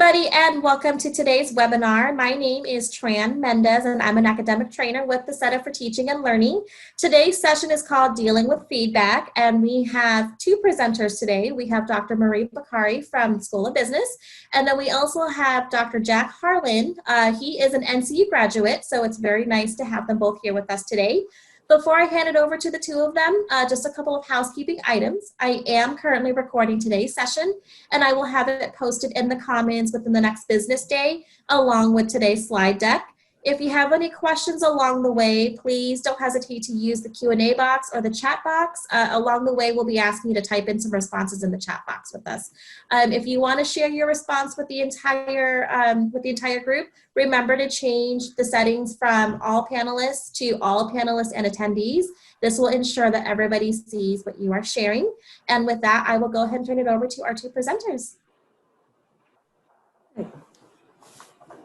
everybody, and welcome to today's webinar. My name is Tran Mendez, and I'm an academic trainer with the Center for Teaching and Learning. Today's session is called Dealing with Feedback, and we have two presenters today. We have Dr. Marie Bakari from School of Business, and then we also have Dr. Jack Harlan. He is an NCU graduate, so it's very nice to have them both here with us today. Before I hand it over to the two of them, just a couple of housekeeping items. I am currently recording today's session, and I will have it posted in the comments within the next business day, along with today's slide deck. If you have any questions along the way, please don't hesitate to use the Q&A box or the chat box. Along the way, we'll be asking you to type in some responses in the chat box with us. If you want to share your response with the entire group, remember to change the settings from all panelists to all panelists and attendees. This will ensure that everybody sees what you are sharing. And with that, I will go ahead and turn it over to our two presenters.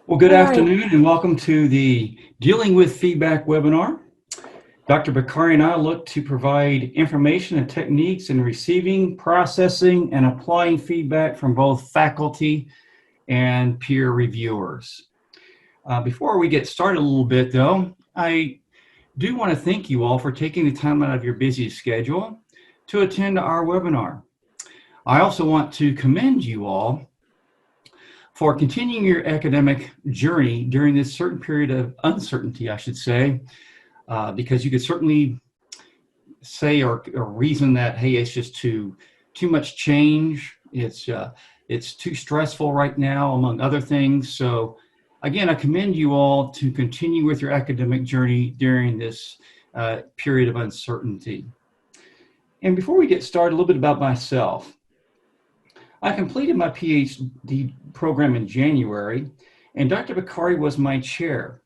Well, good afternoon and welcome to the Dealing with Feedback webinar. Dr. Bakari and I look to provide information and techniques in receiving, processing, and applying feedback from both faculty and peer reviewers. Before we get started a little bit though, I do want to thank you all for taking the time out of your busy schedule to attend our webinar. I also want to commend you all for continuing your academic journey during this certain period of uncertainty, I should say, because you could certainly say or reason that, hey, it's just too much change. It's too stressful right now, among other things. So again, I commend you all to continue with your academic journey during this period of uncertainty. And before we get started, a little bit about myself. I completed my PhD program in January, and Dr. Bakari was my chair.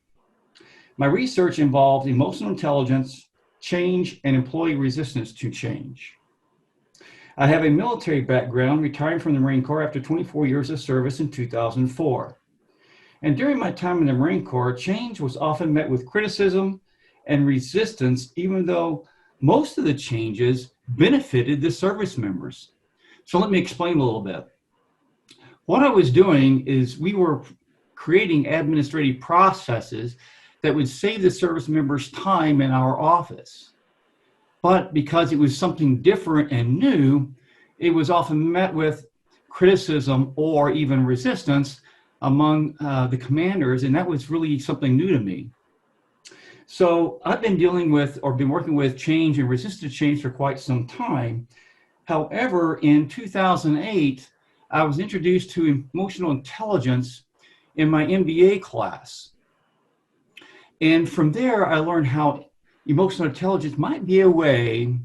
My research involved emotional intelligence, change, and employee resistance to change. I have a military background, retiring from the Marine Corps after 24 years of service in 2004. And during my time in the Marine Corps, change was often met with criticism and resistance, even though most of the changes benefited the service members. So let me explain a little bit. What I was doing is we were creating administrative processes that would save the service members time in our office. But because it was something different and new, it was often met with criticism or even resistance among the commanders, and that was really something new to me. So I've been dealing with or been working with change and resistant change for quite some time. However, in 2008, I was introduced to emotional intelligence in my MBA class. And from there, I learned how emotional intelligence might be a way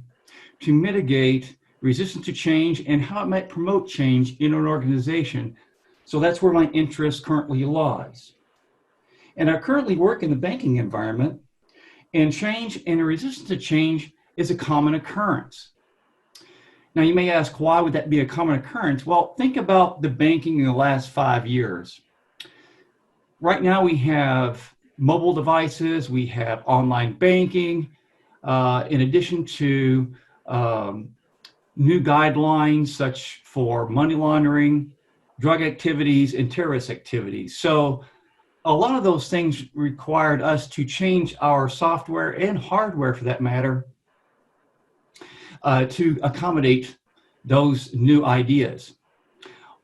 to mitigate resistance to change and how it might promote change in an organization. So that's where my interest currently lies. And I currently work in the banking environment, and change and resistance to change is a common occurrence. Now you may ask, why would that be a common occurrence? Well, think about the banking in the last 5 years. Right now we have mobile devices, we have online banking, in addition to new guidelines such for money laundering, drug activities, and terrorist activities. So a lot of those things required us to change our software and hardware, for that matter, to accommodate those new ideas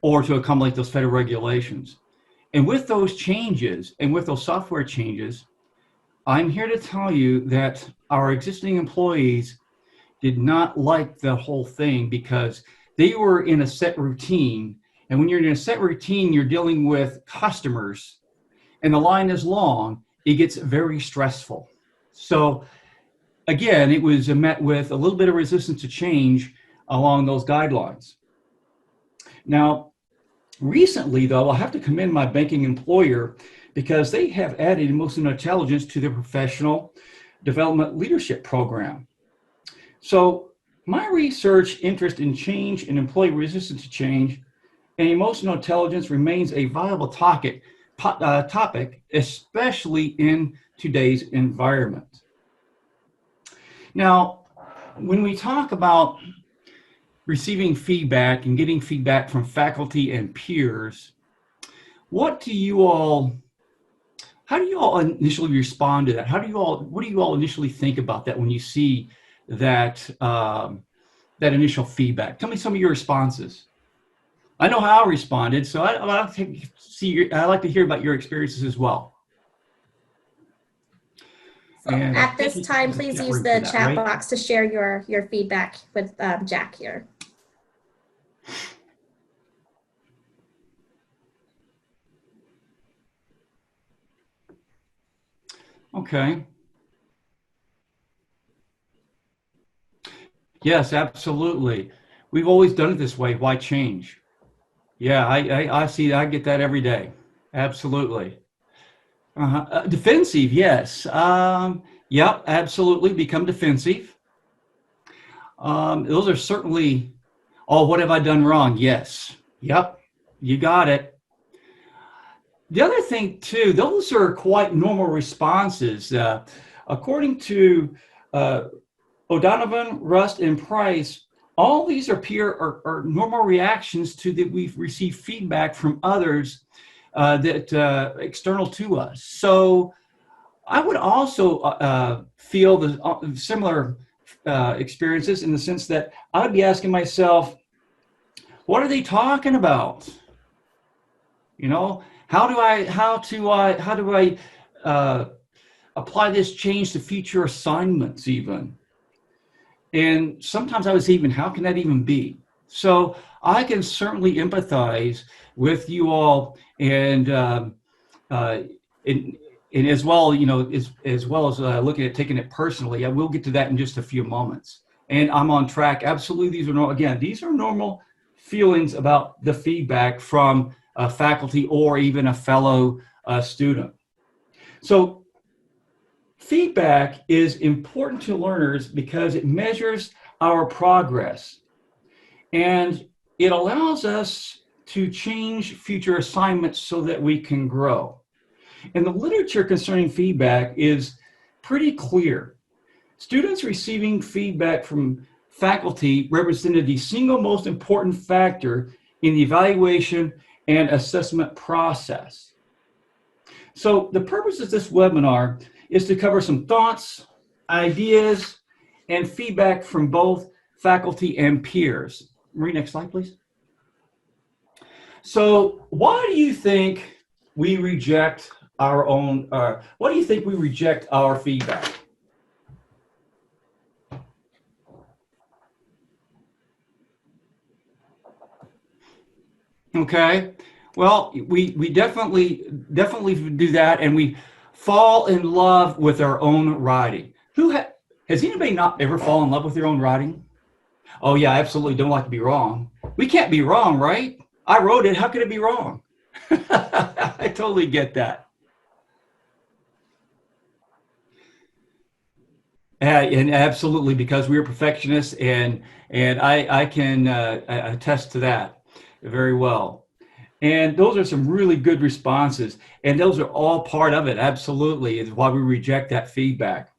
or to accommodate those federal regulations. And with those changes and with those software changes, I'm here to tell you that our existing employees did not like the whole thing because they were in a set routine. And when you're in a set routine, you're dealing with customers and the line is long, it gets very stressful. So again, it was met with a little bit of resistance to change along those guidelines. Now, recently though, I have to commend my banking employer because they have added emotional intelligence to their professional development leadership program. So my research interest in change and employee resistance to change and emotional intelligence remains a viable topic, especially in today's environment. Now, when we talk about receiving feedback and getting feedback from faculty and peers, what do you all, how do you all initially respond to that? What do you all initially think about that when you see that, that initial feedback? Tell me some of your responses. I know how I responded, so I'd like to hear about your experiences as well. So And at this time, please use the chat box to share your feedback with Jack here. Okay. Yes, absolutely. We've always done it this way. Why change? Yeah, I see. I get that every day. Absolutely. Defensive, yes. Yep, absolutely. Become defensive. Those are certainly, oh, what have I done wrong? Yes. Yep, you got it. The other thing, too, those are quite normal responses. According to O'Donovan, Rust, and Price, all these are normal reactions to that we've received feedback from others that external to us. So I would also feel the similar experiences in the sense that I would be asking myself, what are they talking about? You know, how do I apply this change to future assignments even? And sometimes I was even, how can that even be? So I can certainly empathize with you all, and as well, you know, as well as looking at taking it personally. I will get to that in just a few moments. And I'm on track. Absolutely, these are normal feelings about the feedback from faculty or even a fellow student. So feedback is important to learners because it measures our progress and it allows us to change future assignments so that we can grow. And the literature concerning feedback is pretty clear. Students receiving feedback from faculty represented the single most important factor in the evaluation and assessment process. So the purpose of this webinar is to cover some thoughts, ideas, and feedback from both faculty and peers. Marie, next slide, please. So why do you think we reject our own, why do you think we reject our feedback? Okay, well, we definitely do that, and we fall in love with our own writing. Has anybody not ever fallen in love with their own writing? Oh yeah, absolutely. Don't like to be wrong. We can't be wrong, right? I wrote it. How could it be wrong? I totally get that. And absolutely, because we are perfectionists, and I can attest to that very well. And those are some really good responses, and those are all part of it. Absolutely, is why we reject that feedback.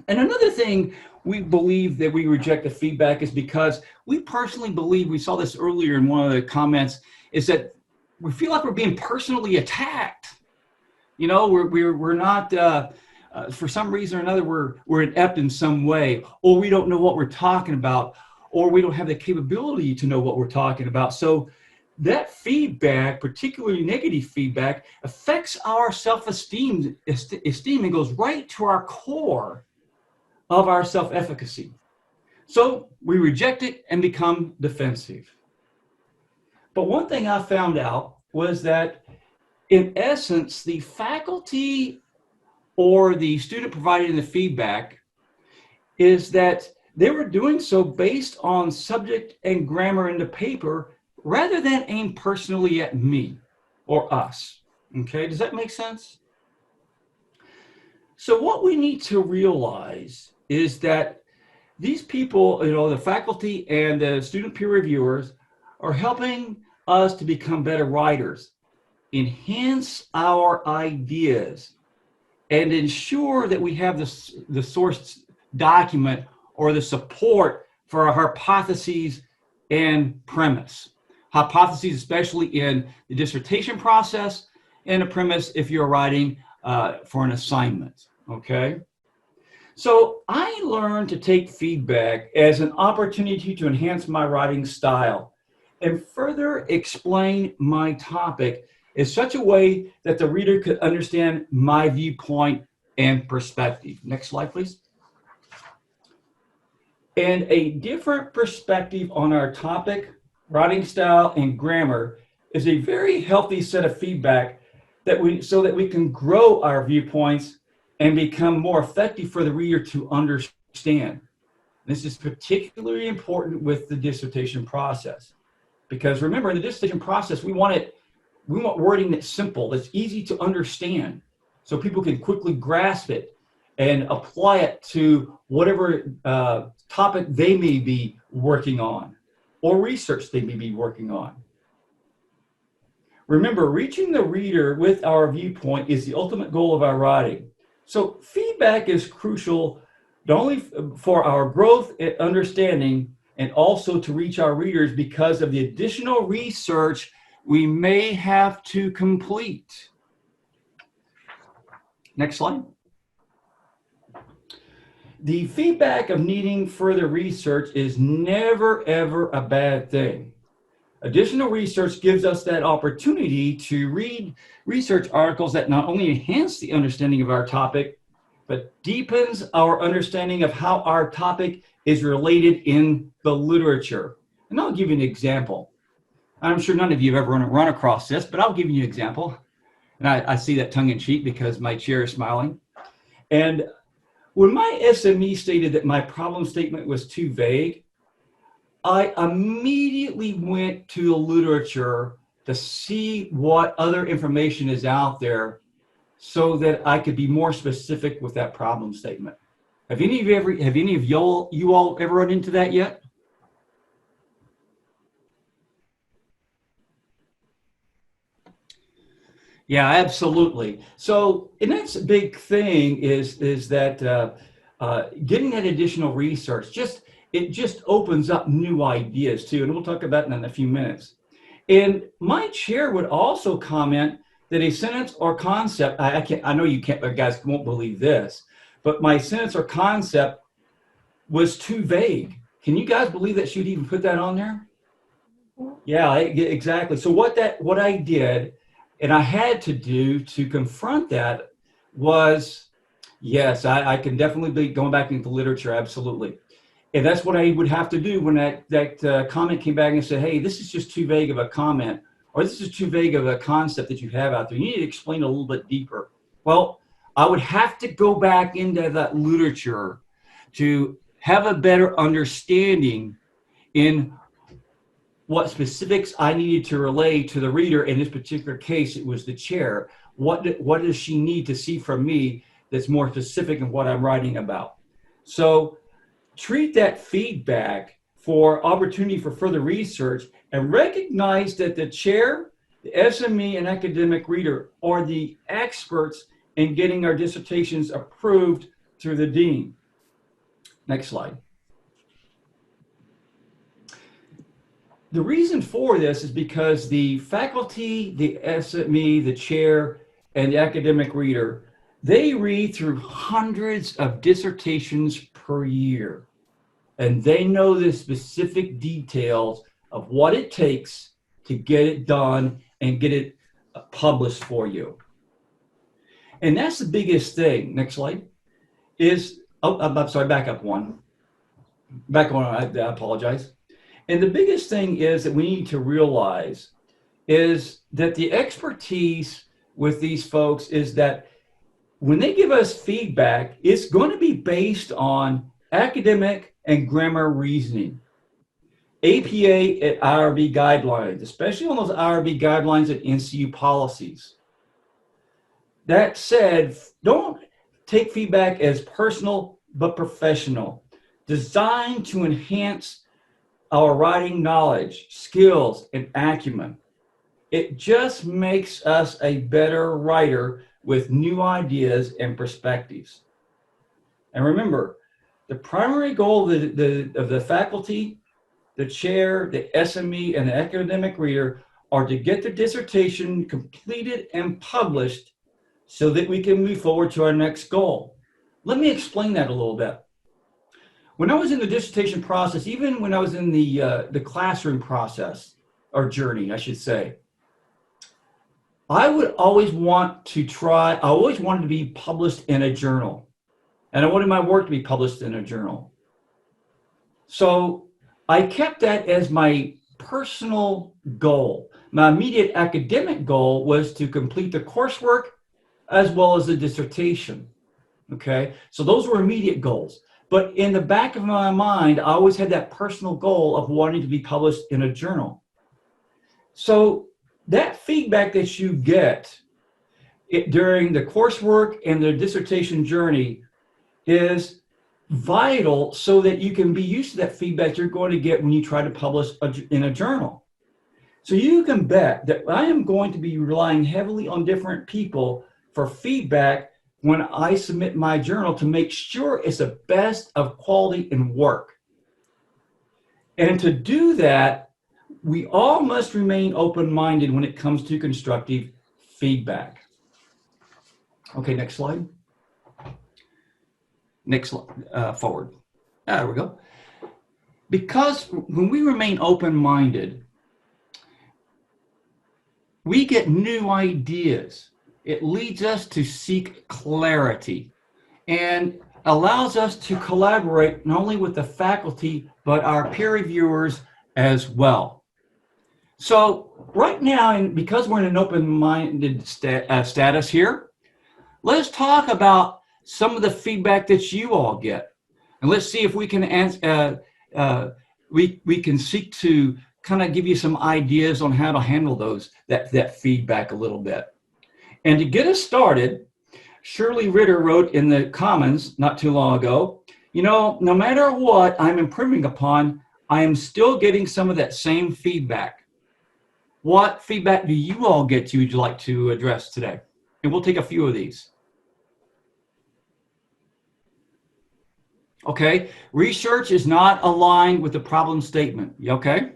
And another thing we believe that we reject the feedback is because we personally believe, we saw this earlier in one of the comments, is that we feel like we're being personally attacked. You know, we're not, for some reason or another, we're inept in some way, or we don't know what we're talking about, or we don't have the capability to know what we're talking about. So that feedback, particularly negative feedback, affects our self-esteem and goes right to our core of our self-efficacy. So we reject it and become defensive. But one thing I found out was that, in essence, the faculty or the student providing the feedback is that they were doing so based on subject and grammar in the paper rather than aim personally at me or us. Okay, does that make sense? So what we need to realize is that these people, you know, the faculty and the student peer reviewers are helping us to become better writers, enhance our ideas, and ensure that we have the source document or the support for our hypotheses and premise. hypotheses, especially in the dissertation process, and a premise if you're writing for an assignment, okay? So I learned to take feedback as an opportunity to enhance my writing style and further explain my topic in such a way that the reader could understand my viewpoint and perspective. Next slide, please. And a different perspective on our topic, writing style, and grammar is a very healthy set of feedback so that we can grow our viewpoints and become more effective for the reader to understand. This is particularly important with the dissertation process, because remember, in the dissertation process, we want wording that's simple, that's easy to understand, so people can quickly grasp it and apply it to whatever topic they may be working on or research they may be working on. Remember, reaching the reader with our viewpoint is the ultimate goal of our writing. So feedback is crucial not only for our growth and understanding, and also to reach our readers because of the additional research we may have to complete. Next slide. The feedback of needing further research is never, ever a bad thing. Additional research gives us that opportunity to read research articles that not only enhance the understanding of our topic, but deepens our understanding of how our topic is related in the literature. And I'll give you an example. I'm sure none of you have ever run across this, but I'll give you an example. And I see that tongue in cheek because my chair is smiling. And when my SME stated that my problem statement was too vague, I immediately went to the literature to see what other information is out there so that I could be more specific with that problem statement. Have any of you all ever run into that yet? Yeah, absolutely. So, and that's a big thing is that getting that additional research, it just opens up new ideas too. And we'll talk about that in a few minutes. And my chair would also comment that a sentence or concept, I know you guys won't believe this, but my sentence or concept was too vague. Can you guys believe that she'd even put that on there? Yeah, exactly. So what I did, and I had to do to confront that was, yes, I can definitely be going back into literature, absolutely. And that's what I would have to do when that comment came back and said, hey, this is just too vague of a comment, or this is too vague of a concept that you have out there. You need to explain a little bit deeper. Well, I would have to go back into that literature to have a better understanding in what specifics I needed to relay to the reader. In this particular case, it was the chair. What does she need to see from me that's more specific in what I'm writing about? So treat that feedback for opportunity for further research and recognize that the chair, the SME, and academic reader are the experts in getting our dissertations approved through the dean. Next slide. The reason for this is because the faculty, the SME, the chair, and the academic reader, they read through hundreds of dissertations per year, and they know the specific details of what it takes to get it done and get it published for you. And that's the biggest thing. Next slide. I'm sorry, back up one. Back on, I apologize. And the biggest thing is that we need to realize is that the expertise with these folks is that when they give us feedback, it's going to be based on academic and grammar reasoning. APA and IRB guidelines, especially on those IRB guidelines and NCU policies. That said, don't take feedback as personal but professional, designed to enhance our writing knowledge, skills, and acumen. It just makes us a better writer with new ideas and perspectives. And remember, the primary goal of the faculty the chair, the SME, and the academic reader are to get the dissertation completed and published so that we can move forward to our next goal. Let me explain that a little bit. When I was in the dissertation process, even when I was in the classroom process, or journey, I should say, I would always want to I always wanted to be published in a journal. And I wanted my work to be published in a journal. So I kept that as my personal goal. My immediate academic goal was to complete the coursework as well as the dissertation. Okay, so those were immediate goals. But in the back of my mind, I always had that personal goal of wanting to be published in a journal. So that feedback that you get during the coursework and the dissertation journey is vital so that you can be used to that feedback you're going to get when you try to publish in a journal. So you can bet that I am going to be relying heavily on different people for feedback when I submit my journal to make sure it's the best of quality and work. And to do that, we all must remain open-minded when it comes to constructive feedback. Okay, next slide. Next slide, forward. There we go. Because when we remain open-minded, we get new ideas. It leads us to seek clarity and allows us to collaborate not only with the faculty, but our peer reviewers as well. So right now, and because we're in an open-minded status here, let's talk about some of the feedback that you all get. And let's see if we can we can seek to kind of give you some ideas on how to handle that feedback a little bit. And to get us started, Shirley Ritter wrote in the comments not too long ago, you know, no matter what I'm improving upon, I am still getting some of that same feedback. What feedback do you all get you'd like to address today? And we'll take a few of these. Okay, research is not aligned with the problem statement. Okay.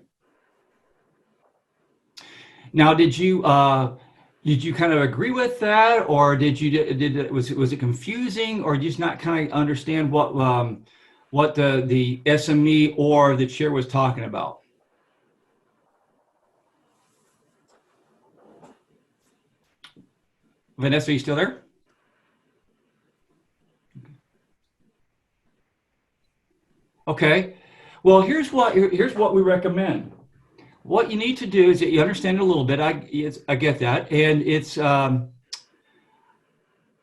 Now, did you kind of agree with that, or was it confusing, or just not kind of understand what the SME or the chair was talking about? Vanessa, are you still there? Okay. Well, here's what we recommend. What you need to do is that you understand it a little bit. I get that, and it's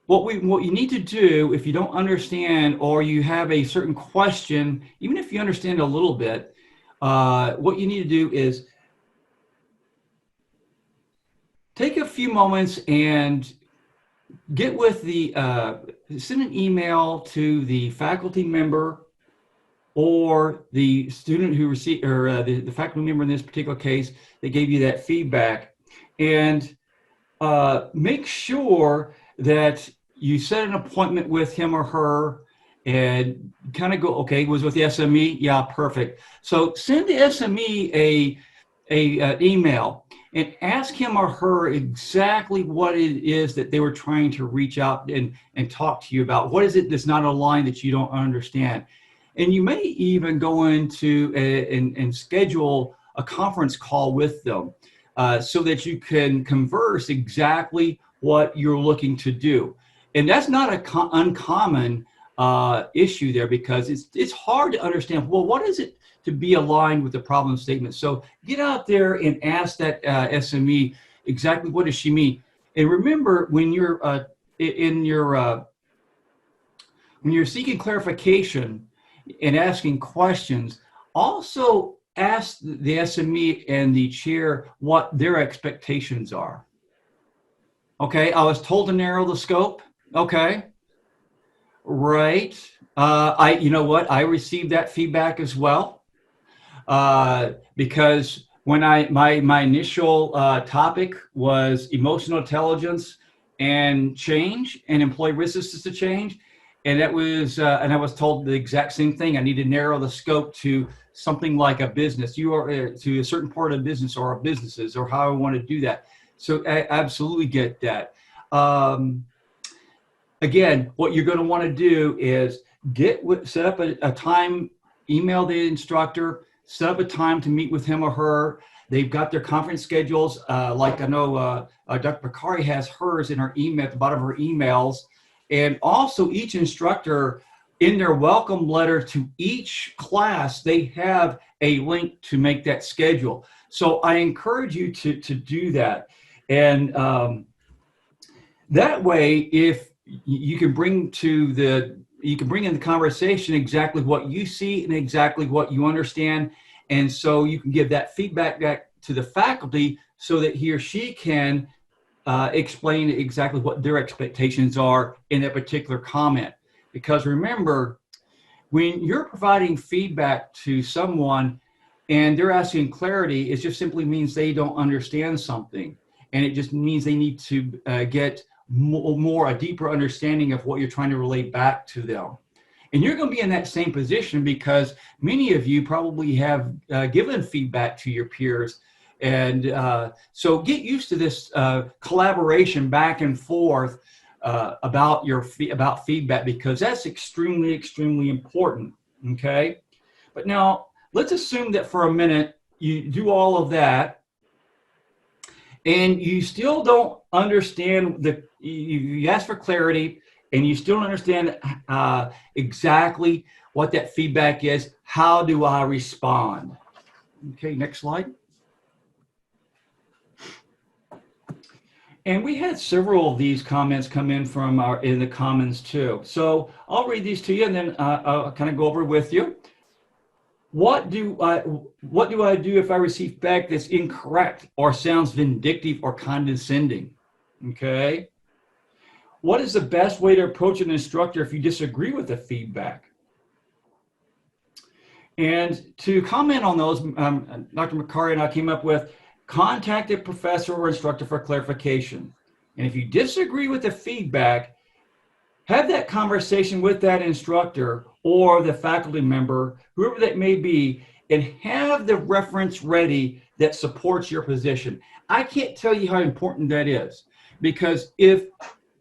what you need to do if you don't understand or you have a certain question, even if you understand a little bit, what you need to do is take a few moments and get with send an email to the faculty member or the student who received, or the faculty member in this particular case that gave you that feedback, and make sure that you set an appointment with him or her and kind of go, okay, was with the SME? Yeah, perfect. So send the SME an email and ask him or her exactly what it is that they were trying to reach out and talk to you about. What is it that's not aligned that you don't understand? And you may even go into and schedule a conference call with them so that you can converse exactly what you're looking to do. And that's not an uncommon issue there, because it's hard to understand, well, what is it to be aligned with the problem statement? So get out there and ask that SME exactly what does she mean. And remember, when you're when you're seeking clarification and asking questions, also ask the SME and the chair what their expectations are. Okay, I was told to narrow the scope. Okay, right. You know what? I received that feedback as well, because when my initial topic was emotional intelligence and change and employee resistance to change, And that was, and I was told the exact same thing. I need to narrow the scope to something like a business. You are to a certain part of the business or businesses or how I want to do that. So I absolutely get that. Again, what you're going to want to do is set up a time, email the instructor, set up a time to meet with him or her. They've got their conference schedules. Like I know Dr. Bakari has hers in her email, at the bottom of her emails. And also each instructor in their welcome letter to each class, they have a link to make that schedule. So I encourage you to do that. And that way, if you can bring in the conversation exactly what you see and exactly what you understand. And so you can give that feedback back to the faculty so that he or she can explain exactly what their expectations are in that particular comment. Because remember, when you're providing feedback to someone and they're asking clarity, it just simply means they don't understand something. And it just means they need to get a deeper understanding of what you're trying to relate back to them. And you're going to be in that same position because many of you probably have given feedback to your peers. And so get used to this collaboration back and forth about feedback, because that's extremely, extremely important, okay? But now let's assume that for a minute you do all of that and you still don't understand you ask for clarity and you still don't understand exactly what that feedback is. How do I respond? Okay, next slide. And we had several of these comments come in from in the Commons too. So I'll read these to you and then I'll kind of go over with you. What do I do if I receive feedback that's incorrect or sounds vindictive or condescending? Okay. What is the best way to approach an instructor if you disagree with the feedback? And to comment on those, Dr. Bakari and I came up with: contact a professor or instructor for clarification. And if you disagree with the feedback, have that conversation with that instructor or the faculty member, whoever that may be, and have the reference ready that supports your position. I can't tell you how important that is, because if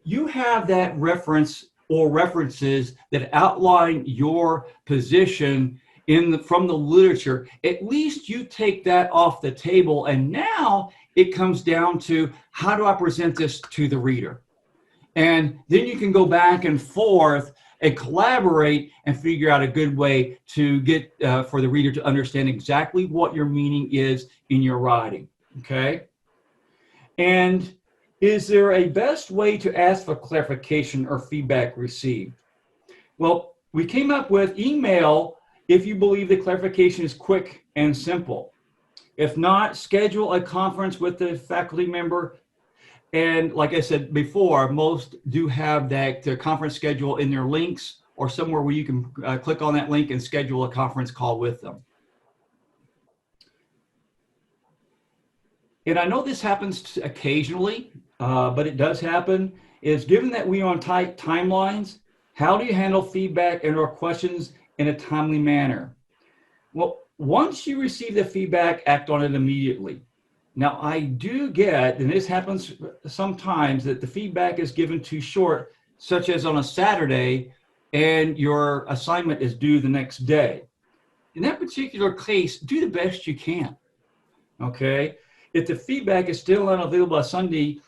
you have that reference or references that outline your position from the literature, at least you take that off the table. And now it comes down to, how do I present this to the reader? And then you can go back and forth and collaborate and figure out a good way to get for the reader to understand exactly what your meaning is in your writing, okay? And is there a best way to ask for clarification or feedback received? Well, we came up with email if you believe the clarification is quick and simple. If not, schedule a conference with the faculty member. And like I said before, most do have that conference schedule in their links or somewhere where you can click on that link and schedule a conference call with them. And I know this happens occasionally, but it does happen, is given that we are on tight timelines, how do you handle feedback and or questions in a timely manner? Well, once you receive the feedback, act on it immediately. Now, I do get, and this happens sometimes, that the feedback is given too short, such as on a Saturday, and your assignment is due the next day. In that particular case, do the best you can, okay? If the feedback is still unavailable on Sunday,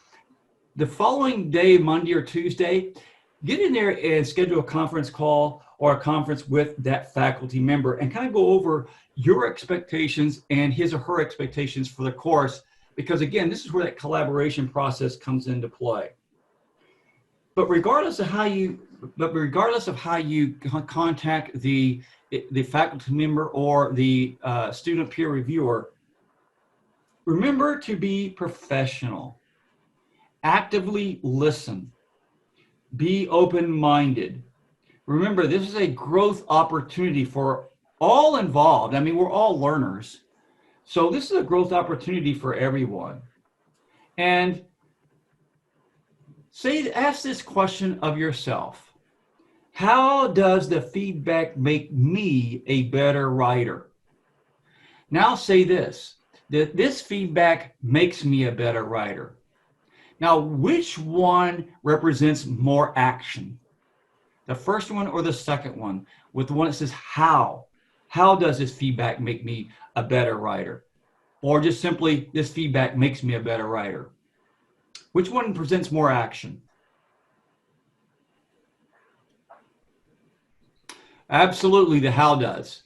the following day, Monday or Tuesday, get in there and schedule a conference call or a conference with that faculty member and kind of go over your expectations and his or her expectations for the course, because again, this is where that collaboration process comes into play. But regardless of how you contact the faculty member or the student peer reviewer, remember to be professional. Actively listen. Be open-minded. Remember, this is a growth opportunity for all involved. I mean, we're all learners. So this is a growth opportunity for everyone. And ask this question of yourself. How does the feedback make me a better writer? Now say this, that this feedback makes me a better writer. Now, which one represents more action? The first one or the second one? With the one that says how? How does this feedback make me a better writer? Or just simply, this feedback makes me a better writer? Which one presents more action? Absolutely, the how does.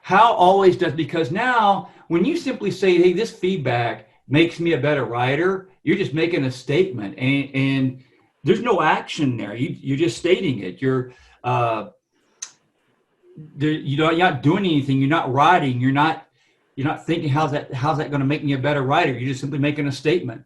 How always does, because now when you simply say, hey, this feedback makes me a better writer, you're just making a statement, and there's no action there. You're just stating it. You're not doing anything. You're not writing. You're not thinking how's that going to make me a better writer. You're just simply making a statement.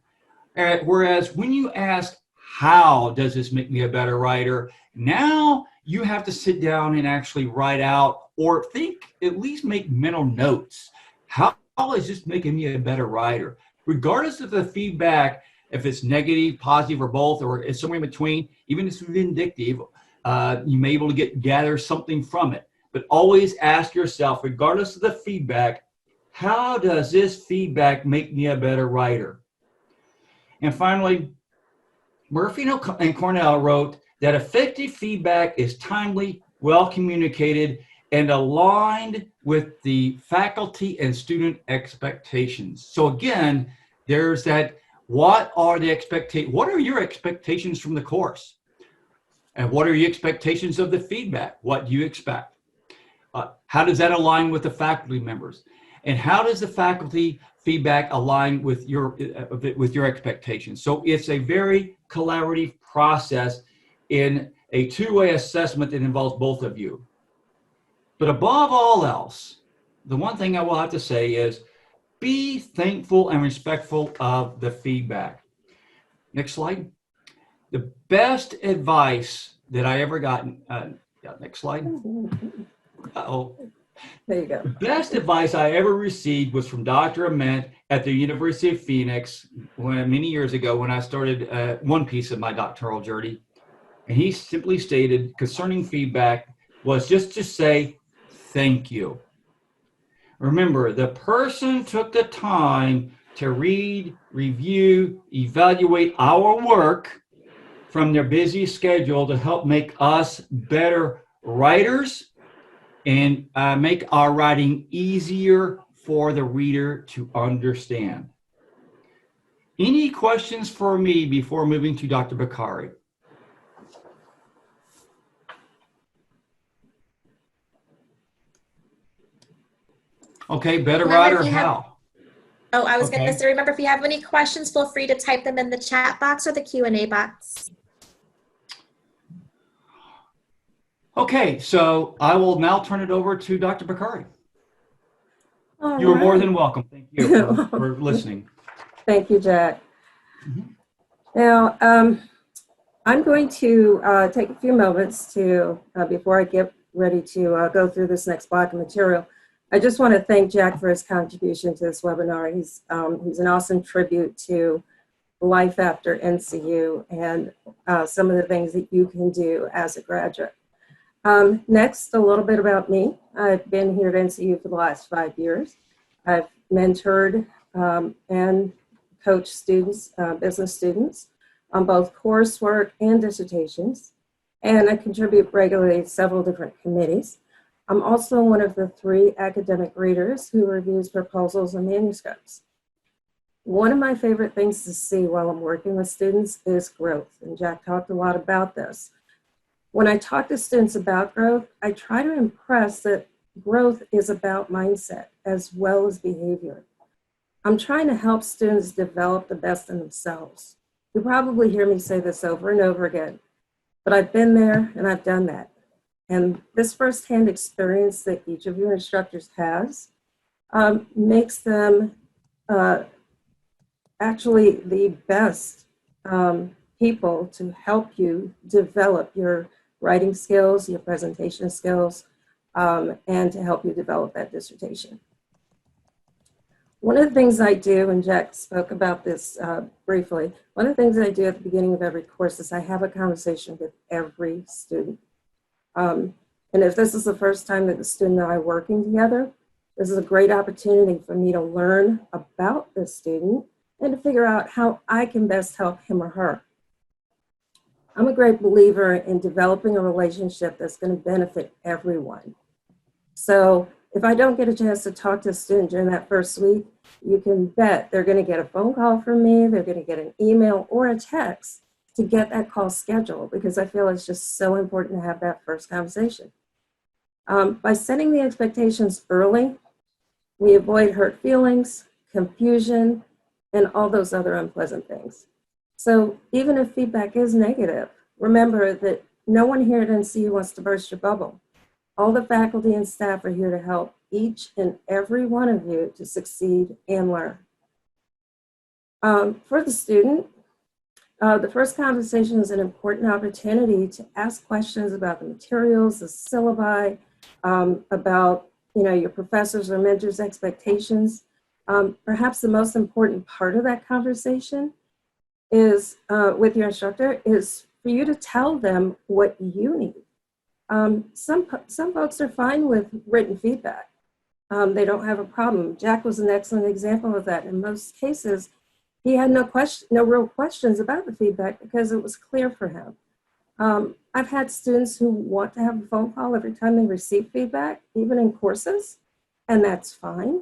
Whereas when you ask, how does this make me a better writer? Now you have to sit down and actually write out, or think, at least make mental notes. How is this making me a better writer? Regardless of the feedback, if it's negative, positive, or both, or it's somewhere in between, even if it's vindictive, you may be able to gather something from it. But always ask yourself, regardless of the feedback, how does this feedback make me a better writer? And finally, Murphy and Cornell wrote that effective feedback is timely, well communicated, and aligned with the faculty and student expectations. So again, there's that, what are your expectations from the course? And what are your expectations of the feedback? What do you expect? How does that align with the faculty members? And how does the faculty feedback align with your expectations? So it's a very collaborative process in a two-way assessment that involves both of you. But above all else, the one thing I will have to say is be thankful and respectful of the feedback. Next slide. The best advice that I ever got, next slide. Uh-oh. There you go. The best advice I ever received was from Dr. Ament at the University of Phoenix many years ago when I started one piece of my doctoral journey. And he simply stated concerning feedback was just to say, thank you. Remember, the person took the time to read, review, evaluate our work from their busy schedule to help make us better writers and make our writing easier for the reader to understand. Any questions for me before moving to Dr. Bakari? Okay, better writer, how? Oh, I was going to say, remember, if you have any questions, feel free to type them in the chat box or the Q&A box. Okay, so I will now turn it over to Dr. Bakari. All You are more right. than welcome. Thank you for listening. Thank you, Jack. Mhm. Now, I'm going to take a few moments to, before I get ready to go through this next block of material, I just want to thank Jack for his contribution to this webinar. He's an awesome tribute to life after NCU and some of the things that you can do as a graduate. Next, a little bit about me. I've been here at NCU for the last 5 years. I've mentored and coached students, business students, on both coursework and dissertations, and I contribute regularly to several different committees. I'm also one of the 3 academic readers who reviews proposals and manuscripts. One of my favorite things to see while I'm working with students is growth, and Jack talked a lot about this. When I talk to students about growth, I try to impress that growth is about mindset as well as behavior. I'm trying to help students develop the best in themselves. You probably hear me say this over and over again, but I've been there and I've done that. And this firsthand experience that each of your instructors has makes them actually the best people to help you develop your writing skills, your presentation skills, and to help you develop that dissertation. One of the things I do, and Jack spoke about this briefly, one of the things I do at the beginning of every course is I have a conversation with every student. And if this is the first time that the student and I are working together, this is a great opportunity for me to learn about the student and to figure out how I can best help him or her. I'm a great believer in developing a relationship that's going to benefit everyone. So if I don't get a chance to talk to a student during that first week, you can bet they're going to get a phone call from me, they're going to get an email or a text to get that call scheduled, because I feel it's just so important to have that first conversation. By setting the expectations early, we avoid hurt feelings, confusion, and all those other unpleasant things. So even if feedback is negative, remember that no one here at NCU wants to burst your bubble. All the faculty and staff are here to help each and every one of you to succeed and learn. For the student, the first conversation is an important opportunity to ask questions about the materials, the syllabi, about your professors or mentors' expectations. Perhaps the most important part of that conversation is with your instructor is for you to tell them what you need. Some folks are fine with written feedback. They don't have a problem. Jack was an excellent example of that. In most cases, he had no real questions about the feedback because it was clear for him. I've had students who want to have a phone call every time they receive feedback, even in courses, and that's fine.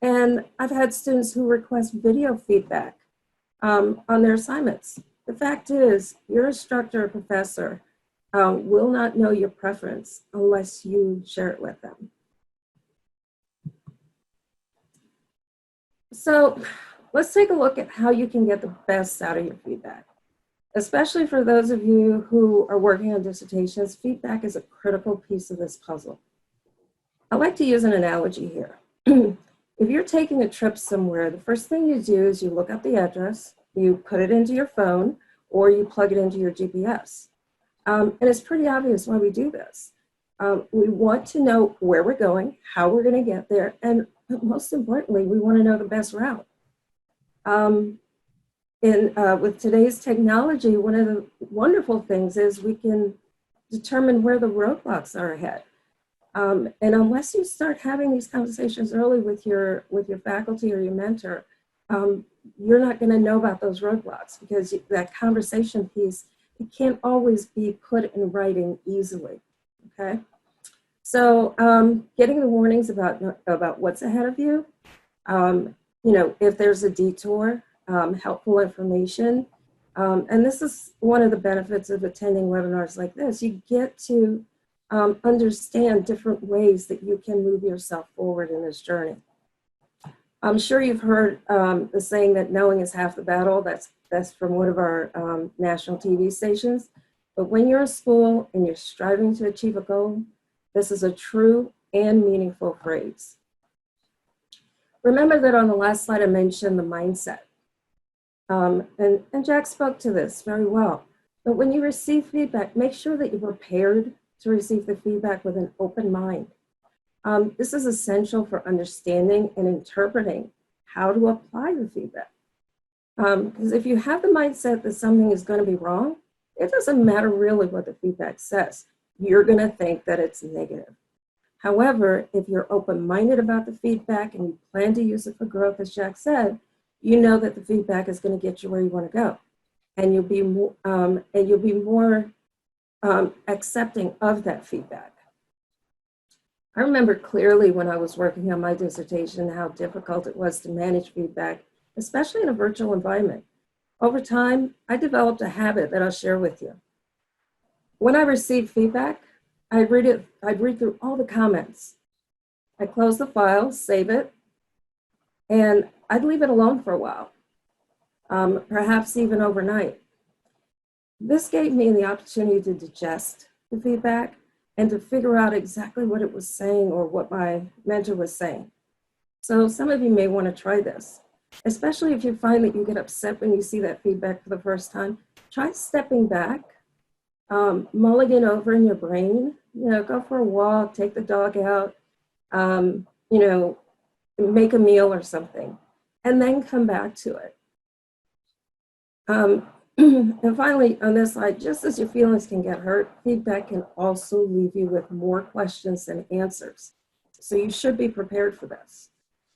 And I've had students who request video feedback on their assignments. The fact is, your instructor or professor will not know your preference unless you share it with them. So let's take a look at how you can get the best out of your feedback. Especially for those of you who are working on dissertations, feedback is a critical piece of this puzzle. I like to use an analogy here. If you're taking a trip somewhere, the first thing you do is you look up the address, you put it into your phone, or you plug it into your GPS. And it's pretty obvious why we do this. We want to know where we're going, how we're going to get there, and most importantly, we want to know the best route. With today's technology, one of the wonderful things is we can determine where the roadblocks are ahead. And unless you start having these conversations early with your faculty or your mentor, you're not going to know about those roadblocks, because that conversation piece, it can't always be put in writing easily. Okay, so getting the warnings about what's ahead of you, if there's a detour, helpful information, and this is one of the benefits of attending webinars like this. You get to understand different ways that you can move yourself forward in this journey. I'm sure you've heard the saying that knowing is half the battle. That's from one of our national TV stations. But when you're in school and you're striving to achieve a goal, this is a true and meaningful phrase. Remember that on the last slide I mentioned the mindset. And Jack spoke to this very well. But when you receive feedback, make sure that you're prepared to receive the feedback with an open mind. This is essential for understanding and interpreting how to apply the feedback. Because if you have the mindset that something is going to be wrong, it doesn't matter really what the feedback says. You're going to think that it's negative. However, if you're open-minded about the feedback and you plan to use it for growth, as Jack said, you know that the feedback is going to get you where you want to go, and you'll be more accepting of that feedback. I remember clearly when I was working on my dissertation how difficult it was to manage feedback, especially in a virtual environment. Over time, I developed a habit that I'll share with you. When I received feedback, I'd read through all the comments. I'd close the file, save it, and I'd leave it alone for a while, perhaps even overnight. This gave me the opportunity to digest the feedback and to figure out exactly what it was saying or what my mentor was saying. So some of you may want to try this, especially if you find that you get upset when you see that feedback for the first time. Try stepping back, mulligan over in your brain, go for a walk, take the dog out, make a meal or something, and then come back to it. And finally, on this slide, just as your feelings can get hurt, feedback can also leave you with more questions than answers. So you should be prepared for this,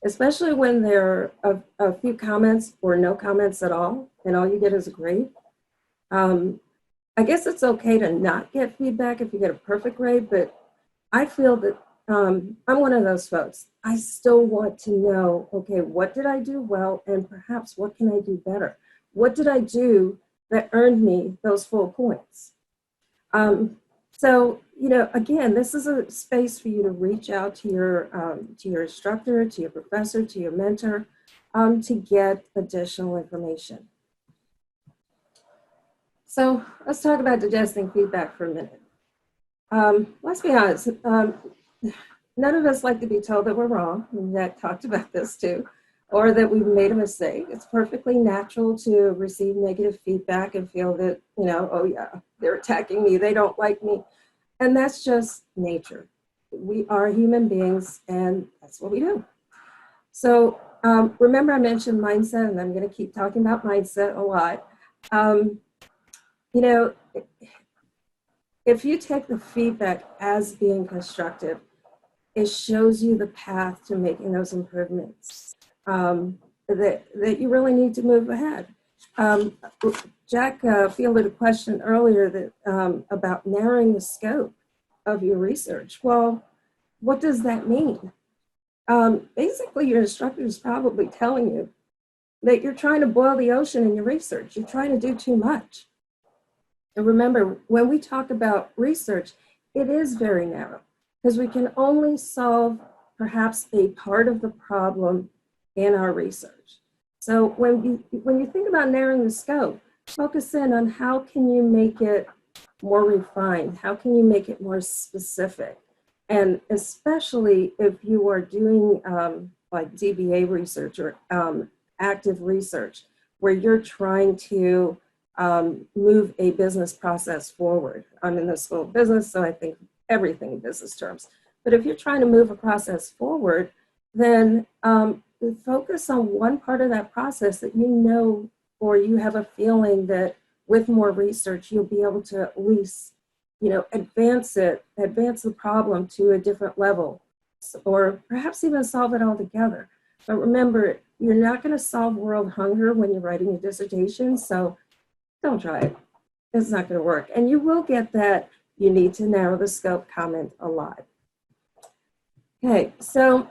especially when there are a few comments or no comments at all, and all you get is a grade. I guess it's okay to not get feedback if you get a perfect grade, but I feel that I'm one of those folks. I still want to know, okay, what did I do well, and perhaps what can I do better? What did I do that earned me those full points? So, you know, again, this is a space for you to reach out to your instructor, to your professor, to your mentor, to get additional information. So let's talk about digesting feedback for a minute. Let's be honest, none of us like to be told that we're wrong, and Jack talked about this too, or that we've made a mistake. It's perfectly natural to receive negative feedback and feel that, you know, oh yeah, they're attacking me, they don't like me. And that's just nature. We are human beings, and that's what we do. So remember I mentioned mindset, and I'm gonna keep talking about mindset a lot. You know, if you take the feedback as being constructive, it shows you the path to making those improvements that you really need to move ahead. Jack fielded a question earlier that about narrowing the scope of your research. Well, what does that mean? Basically, your instructor is probably telling you that you're trying to boil the ocean in your research. You're trying to do too much. And remember, when we talk about research, it is very narrow because we can only solve perhaps a part of the problem in our research. So when you think about narrowing the scope, focus in on how can you make it more refined? How can you make it more specific? And especially if you are doing like DBA research or active research, where you're trying to move a business process forward. I'm in the School of Business, so I think everything in business terms. But if you're trying to move a process forward, then focus on one part of that process that you know, or you have a feeling that with more research, you'll be able to at least, you know, advance the problem to a different level, or perhaps even solve it altogether. But remember, you're not going to solve world hunger when you're writing a dissertation, so don't try it. It's not going to work. And you will get that you need to narrow the scope comment a lot. Okay, so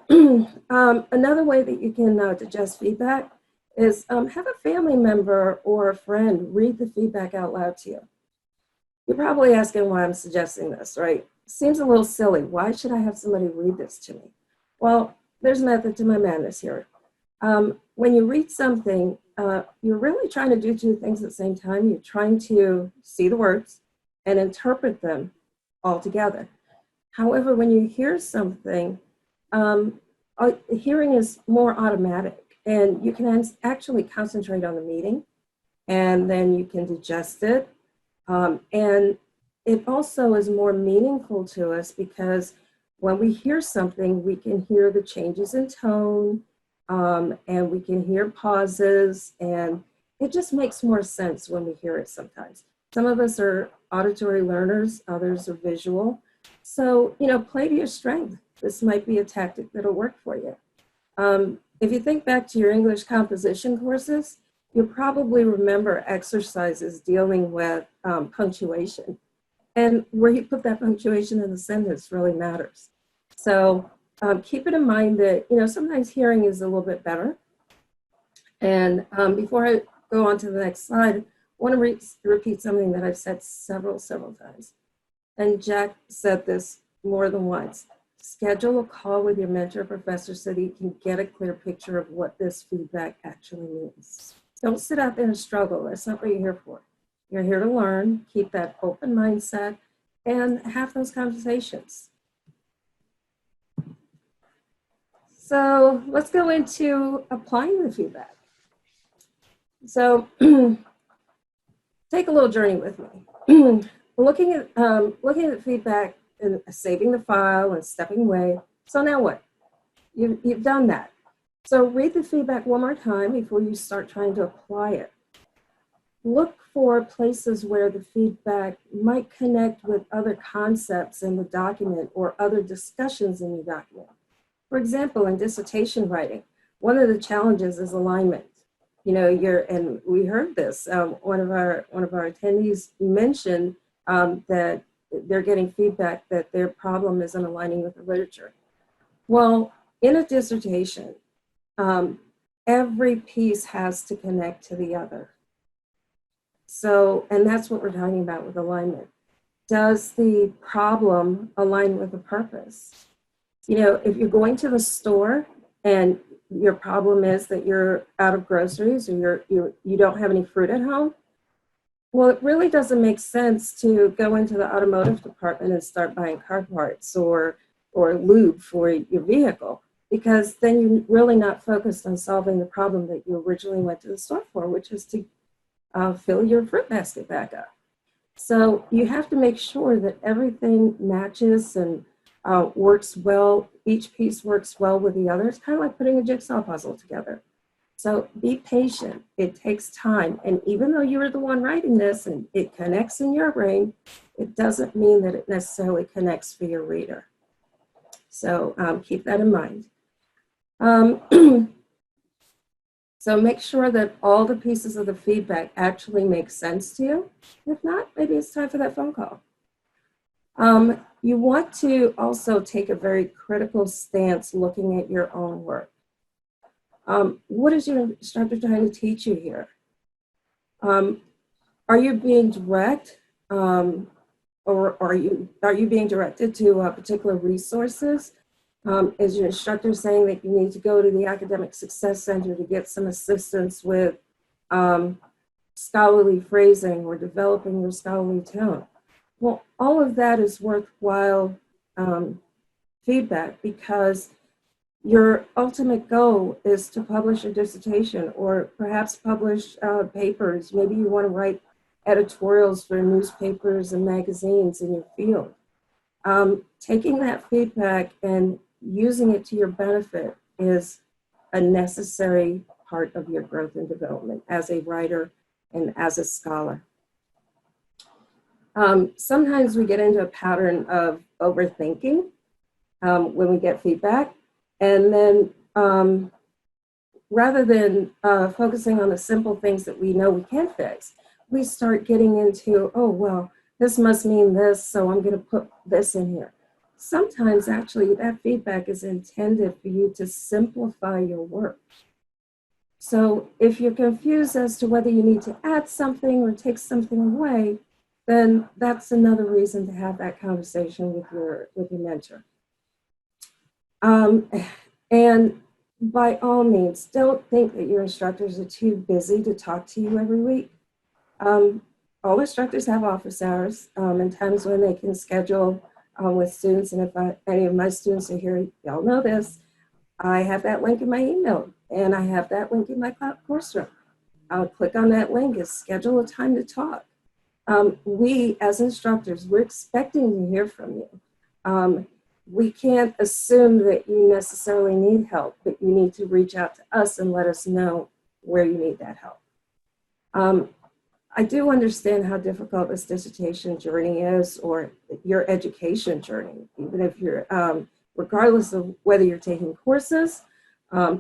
another way that you can digest feedback is have a family member or a friend read the feedback out loud to you. You're probably asking why I'm suggesting this, right? Seems a little silly. Why should I have somebody read this to me? Well, there's method to my madness here. When you read something, you're really trying to do two things at the same time. You're trying to see the words and interpret them all together. However, when you hear something, hearing is more automatic, and you can actually concentrate on the meaning, and then you can digest it. And it also is more meaningful to us because when we hear something, we can hear the changes in tone, and we can hear pauses, and it just makes more sense when we hear it sometimes. Some of us are auditory learners, others are visual. So, you know, play to your strength. This might be a tactic that'll work for you. If you think back to your English composition courses, you'll probably remember exercises dealing with punctuation. And where you put that punctuation in the sentence really matters. So keep it in mind that, you know, sometimes hearing is a little bit better. And before I go on to the next slide, I want to repeat something that I've said several times. And Jack said this more than once. Schedule a call with your mentor or professor so that you can get a clear picture of what this feedback actually means. Don't sit out there and struggle. That's not what you're here for. You're here to learn, keep that open mindset, and have those conversations. So let's go into applying the feedback. So take a little journey with me. Looking at feedback and saving the file and stepping away. So now what? You've done that. So read the feedback one more time before you start trying to apply it. look for places where the feedback might connect with other concepts in the document or other discussions in the document. For example, in dissertation writing, one of the challenges is alignment. You know, and we heard this, one of our attendees mentioned that they're getting feedback that their problem isn't aligning with the literature. Well, in a dissertation, every piece has to connect to the other. So, and that's what we're talking about with alignment. Does the problem align with the purpose? You know, if you're going to the store and your problem is that you're out of groceries or you don't have any fruit at home, well, it really doesn't make sense to go into the automotive department and start buying car parts or lube for your vehicle, because then you're really not focused on solving the problem that you originally went to the store for, which is to fill your fruit basket back up. So you have to make sure that everything matches and works well. Each piece works well with the other. It's kind of like putting a jigsaw puzzle together. So be patient. It takes time. And even though you were the one writing this and it connects in your brain, it doesn't mean that it necessarily connects for your reader. So keep that in mind. So make sure that all the pieces of the feedback actually make sense to you. If not, maybe it's time for that phone call. You want to also take a very critical stance looking at your own work. What is your instructor trying to teach you here? Are you being direct, or are you being directed to particular resources? Is your instructor saying that you need to go to the Academic Success Center to get some assistance with scholarly phrasing or developing your scholarly tone? Well, all of that is worthwhile feedback, because your ultimate goal is to publish a dissertation or perhaps publish papers. Maybe you want to write editorials for newspapers and magazines in your field. Taking that feedback and using it to your benefit is a necessary part of your growth and development as a writer and as a scholar. Sometimes we get into a pattern of overthinking when we get feedback, and then rather than focusing on the simple things that we know we can fix, we start getting into, oh, well, this must mean this, so I'm going to put this in here. Sometimes actually that feedback is intended for you to simplify your work. So if you're confused as to whether you need to add something or take something away, then that's another reason to have that conversation with your mentor. And by all means, don't think that your instructors are too busy to talk to you every week. All instructors have office hours and times when they can schedule with students. And if any of my students are here, y'all know this, I have that link in my email and I have that link in my course room. I'll click on that link and schedule a time to talk. We as instructors, we're expecting to hear from you. We can't assume that you necessarily need help, but you need to reach out to us and let us know where you need that help. I do understand how difficult this dissertation journey is, or your education journey, even if you're, regardless of whether you're taking courses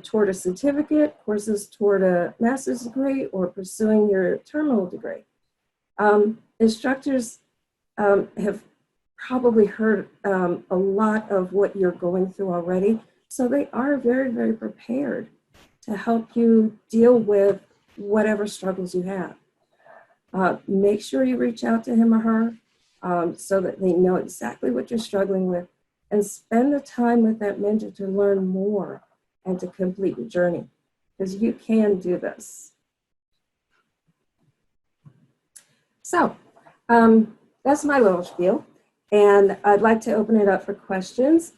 toward a certificate, courses toward a master's degree, or pursuing your terminal degree. Instructors have probably heard a lot of what you're going through already, so they are very, very prepared to help you deal with whatever struggles you have. Make sure you reach out to him or her so that they know exactly what you're struggling with, and spend the time with that mentor to learn more and to complete your journey, because you can do this. So that's my little spiel, and I'd like to open it up for questions.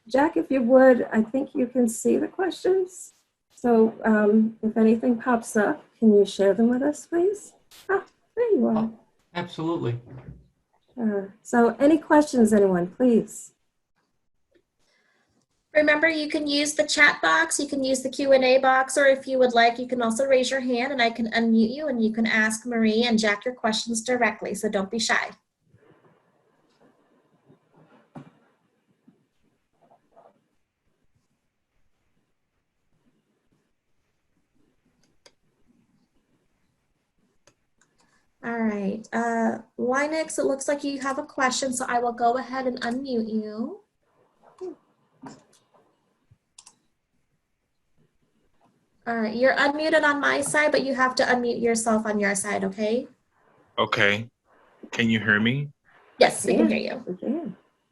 Jack, if you would, I think you can see the questions. So if anything pops up, can you share them with us, please? Ah, there you are. Absolutely. Sure. So any questions, anyone, please? Remember, you can use the chat box, you can use the Q&A box, or if you would like, you can also raise your hand and I can unmute you and you can ask Marie and Jack your questions directly, so don't be shy. All right, Linux, it looks like you have a question, so I will go ahead and unmute you. All right, you're unmuted on my side, but you have to unmute yourself on your side, okay? Okay. Can you hear me? Yes, we can hear you. Okay.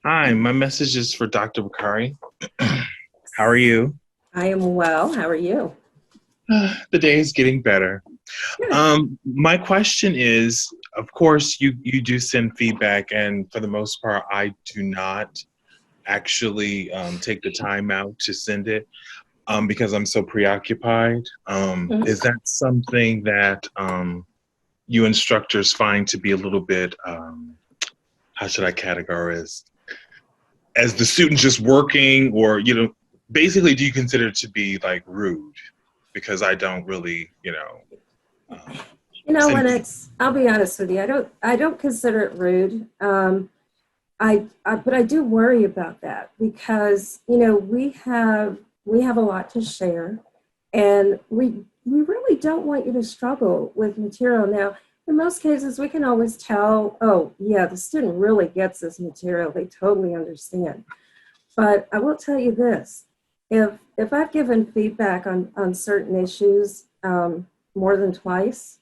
Hi, my message is for Dr. Bakari. How are you? I am well. How are you? The day is getting better. My question is, of course, you do send feedback, and for the most part, I do not actually take the time out to send it because I'm so preoccupied. Is that something that you instructors find to be a little bit, how should I categorize, as the student just working, or, you know, basically, do you consider it to be like rude? Because I don't really, Lennox, I'll be honest with you. I don't consider it rude. But I do worry about that because, we have a lot to share, and we really don't want you to struggle with material. Now, in most cases, we can always tell, oh, yeah, the student really gets this material. They totally understand. But I will tell you this. If I've given feedback on certain issues more than twice,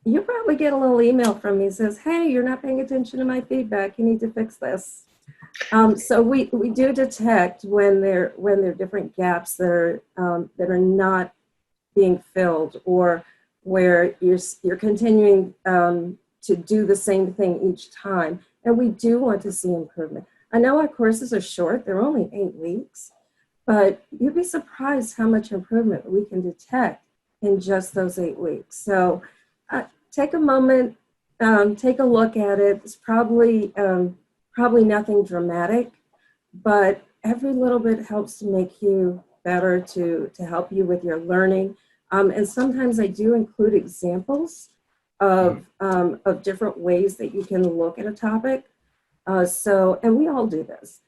you probably get a little email from me that says, hey, you're not paying attention to my feedback. You need to fix this. So we do detect when there are different gaps that are not being filled, or where you're continuing to do the same thing each time. And we do want to see improvement. I know our courses are short. They're only 8 weeks. But you'd be surprised how much improvement we can detect in just those 8 weeks. So take a moment, take a look at it. It's probably nothing dramatic, but every little bit helps to make you better, to help you with your learning. And sometimes I do include examples of different ways that you can look at a topic. And we all do this.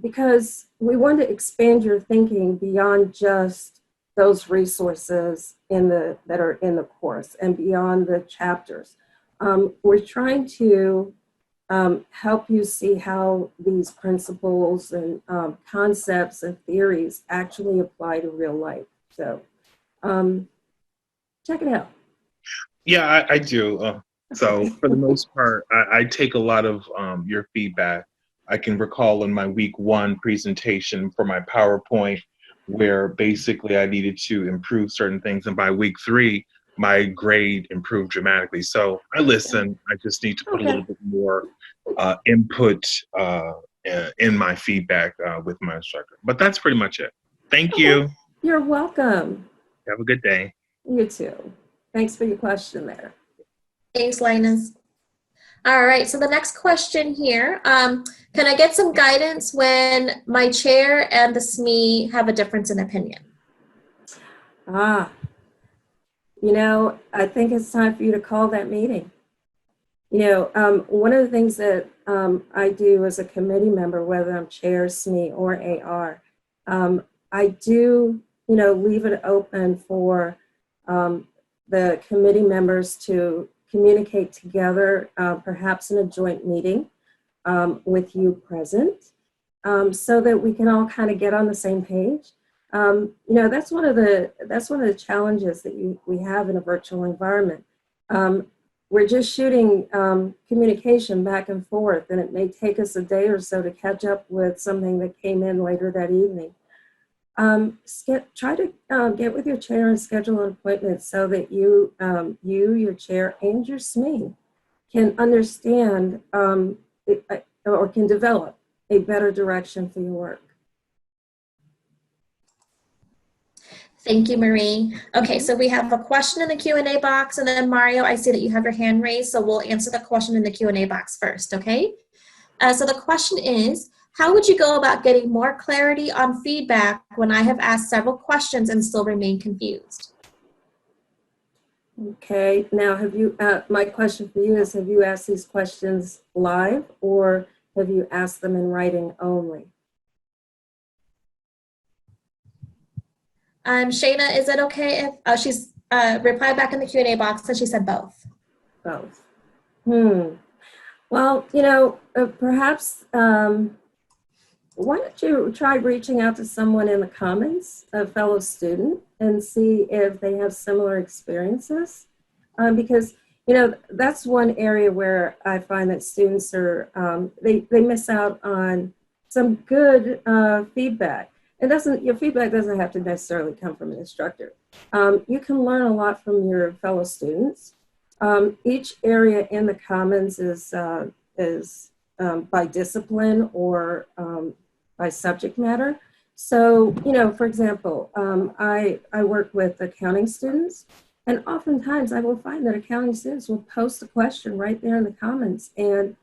Because we want to expand your thinking beyond just those resources that are in the course and beyond the chapters. We're trying to help you see how these principles and concepts and theories actually apply to real life. So check it out. Yeah, I do. So for the most part, I take a lot of your feedback. I can recall in my week 1 presentation for my PowerPoint where basically I needed to improve certain things. And by week 3, my grade improved dramatically. So I listen. I just need to put a little bit more input in my feedback with my instructor. But that's pretty much it. Thank you. You're welcome. Have a good day. You too. Thanks for your question there. Thanks, Linus. All right, so the next question here, can I get some guidance when my chair and the SME have a difference in opinion? I think it's time for you to call that meeting. One of the things that I do as a committee member, whether I'm chair, SME, or AR, I do, leave it open for the committee members to communicate together, perhaps in a joint meeting with you present, so that we can all kind of get on the same page. That's one of the challenges that we have in a virtual environment. We're just shooting communication back and forth, and it may take us a day or so to catch up with something that came in later that evening. Try to get with your chair and schedule an appointment so that you, your chair, and your SME can understand or can develop a better direction for your work. Thank you, Marie. Okay, so we have a question in the Q&A box, and then Mario, I see that you have your hand raised, so we'll answer the question in the Q&A box first, okay? So the question is, How would you go about getting more clarity on feedback when I have asked several questions and still remain confused? Okay, now have you, my question for you is, have you asked these questions live or have you asked them in writing only? Shayna, is it okay if, she's replied back in the Q&A box and she said both. Both. Well, perhaps, why don't you try reaching out to someone in the Commons, a fellow student, and see if they have similar experiences? Because, that's one area where I find that students are, they miss out on some good feedback. Your feedback doesn't have to necessarily come from an instructor. You can learn a lot from your fellow students. Each area in the Commons is by discipline or by subject matter. So, for example, I work with accounting students, and oftentimes I will find that accounting students will post a question right there in the Commons, and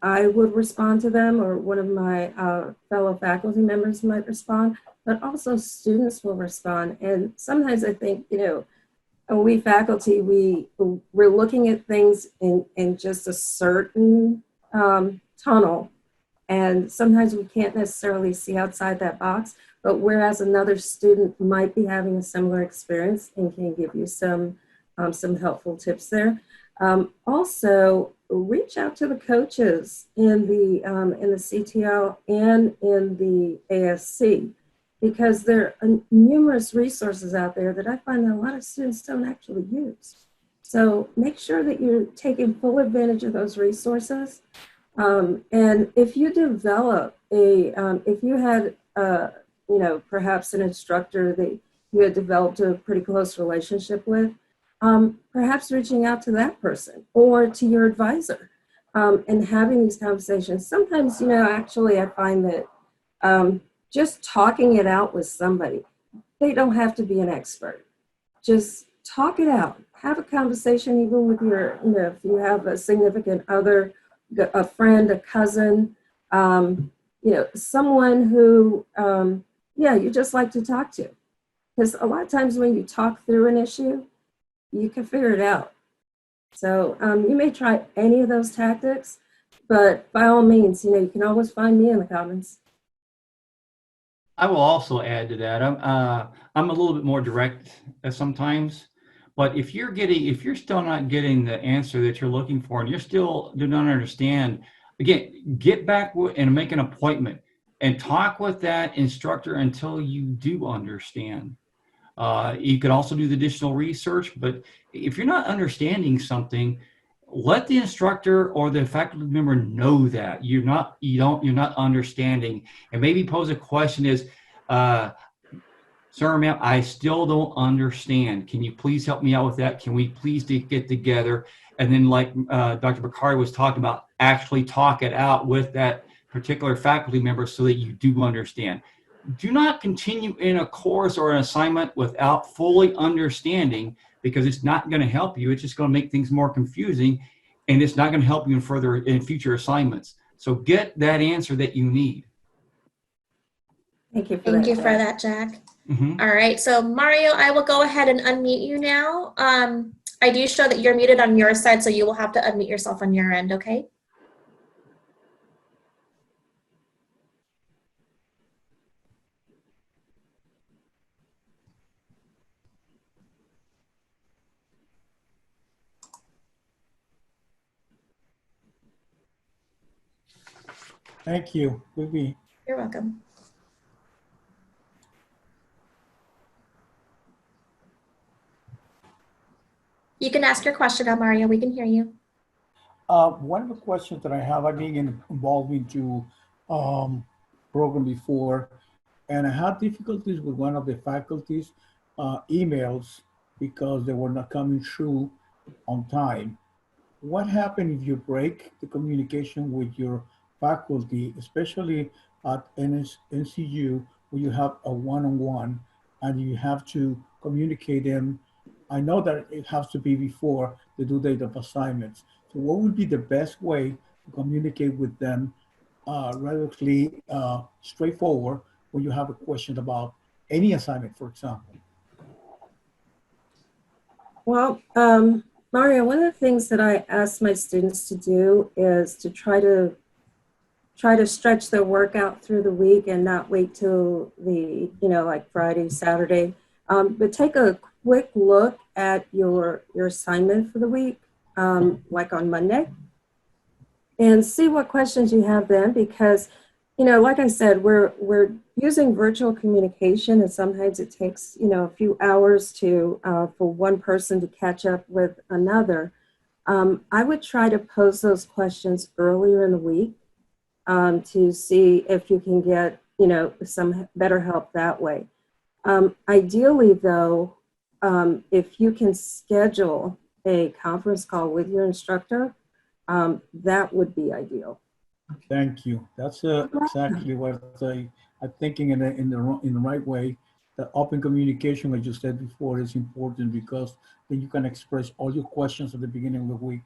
I would respond to them, or one of my fellow faculty members might respond, but also students will respond. And sometimes I think, we faculty, we're looking at things in just a certain tunnel, and sometimes we can't necessarily see outside that box, but whereas another student might be having a similar experience and can give you some helpful tips there. Also, reach out to the coaches in the CTL and in the ASC, because there are numerous resources out there that I find that a lot of students don't actually use. So make sure that you're taking full advantage of those resources. And if you develop if you had, perhaps an instructor that you had developed a pretty close relationship with, perhaps reaching out to that person or to your advisor and having these conversations. Sometimes, actually I find that just talking it out with somebody, they don't have to be an expert. Just talk it out. Have a conversation even with your, if you have a significant other, a friend, a cousin, someone who, you just like to talk to. Because a lot of times when you talk through an issue, you can figure it out. So you may try any of those tactics, but by all means, you can always find me in the Commons. I will also add to that. I'm a little bit more direct sometimes, but if you're still not getting the answer that you're looking for, and you still do not understand, again, get back and make an appointment and talk with that instructor until you do understand. You could also do the additional research, but if you're not understanding something, let the instructor or the faculty member know that you're not understanding, and maybe pose a question is, sir, ma'am, I still don't understand. Can you please help me out with that? Can we please get together? And then, like Dr. Bakari was talking about, actually talk it out with that particular faculty member so that you do understand. Do not continue in a course or an assignment without fully understanding, because it's not going to help you. It's just going to make things more confusing, and it's not going to help you in future assignments. So get that answer that you need. Thank you for Thank that, you Jack. for that, Jack. Mm-hmm. All right, so Mario, I will go ahead and unmute you now. I do show that you're muted on your side, so you will have to unmute yourself on your end, okay? Thank you, Vivi. You're welcome. You can ask your question now, Mario. We can hear you. One of the questions that I have, I've been involved into program before, and I had difficulties with one of the faculty's emails because they were not coming through on time. What happens if you break the communication with your faculty, especially at NCU, where you have a one-on-one and you have to communicate them? I know that it has to be before the due date of assignments. So what would be the best way to communicate with them relatively straightforward when you have a question about any assignment, for example. Well, Mario, one of the things that I ask my students to do is to try to stretch their work out through the week and not wait till the, like Friday, Saturday, but take a quick look at your assignment for the week, like on Monday, and see what questions you have then, because, like I said, we're using virtual communication, and sometimes it takes, a few hours to for one person to catch up with another. I would try to pose those questions earlier in the week to see if you can get, some better help that way. Ideally, though, if you can schedule a conference call with your instructor, that would be ideal. Thank you. That's exactly what I'm thinking in the right way. The open communication, like you said before, is important because then you can express all your questions at the beginning of the week,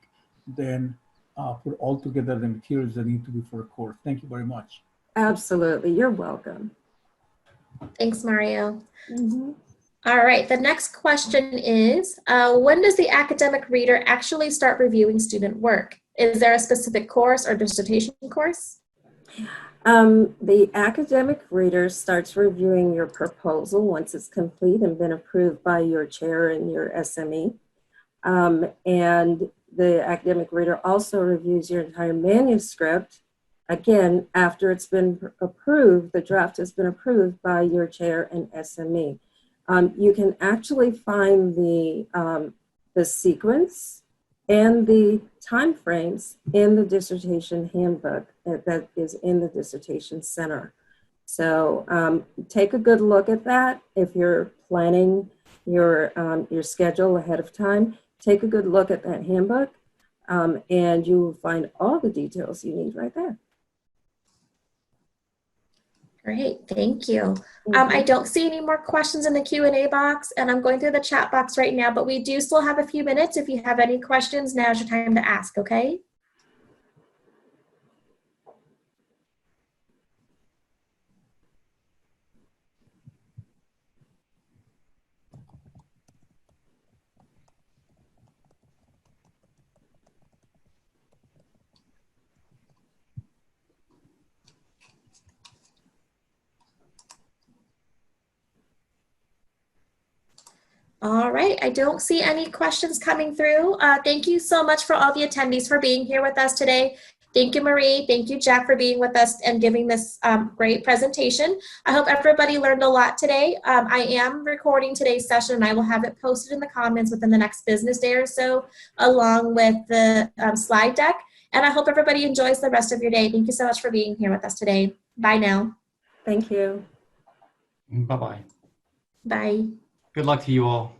then put all together the materials that need to be for a course. Thank you very much. Absolutely. You're welcome. Thanks, Mario. Mm-hmm. All right, the next question is, when does the academic reader actually start reviewing student work? Is there a specific course or dissertation course? The academic reader starts reviewing your proposal once it's complete and been approved by your chair and your SME. And the academic reader also reviews your entire manuscript, again, after it's been approved, the draft has been approved by your chair and SME. You can actually find the sequence and the timeframes in the dissertation handbook that is in the dissertation center. So take a good look at that. If you're planning your schedule ahead of time, take a good look at that handbook, and you will find all the details you need right there. Great, thank you. I don't see any more questions in the Q&A box, and I'm going through the chat box right now, but we do still have a few minutes. If you have any questions, now's your time to ask, okay? All right, I don't see any questions coming through. Thank you so much for all the attendees for being here with us today. Thank you, Marie. Thank you, Jack, for being with us and giving this great presentation. I hope everybody learned a lot today. I am recording today's session, and I will have it posted in the comments within the next business day or so, along with the slide deck. And I hope everybody enjoys the rest of your day. Thank you so much for being here with us today. Bye now. Thank you. Bye-bye. Bye. Good luck to you all.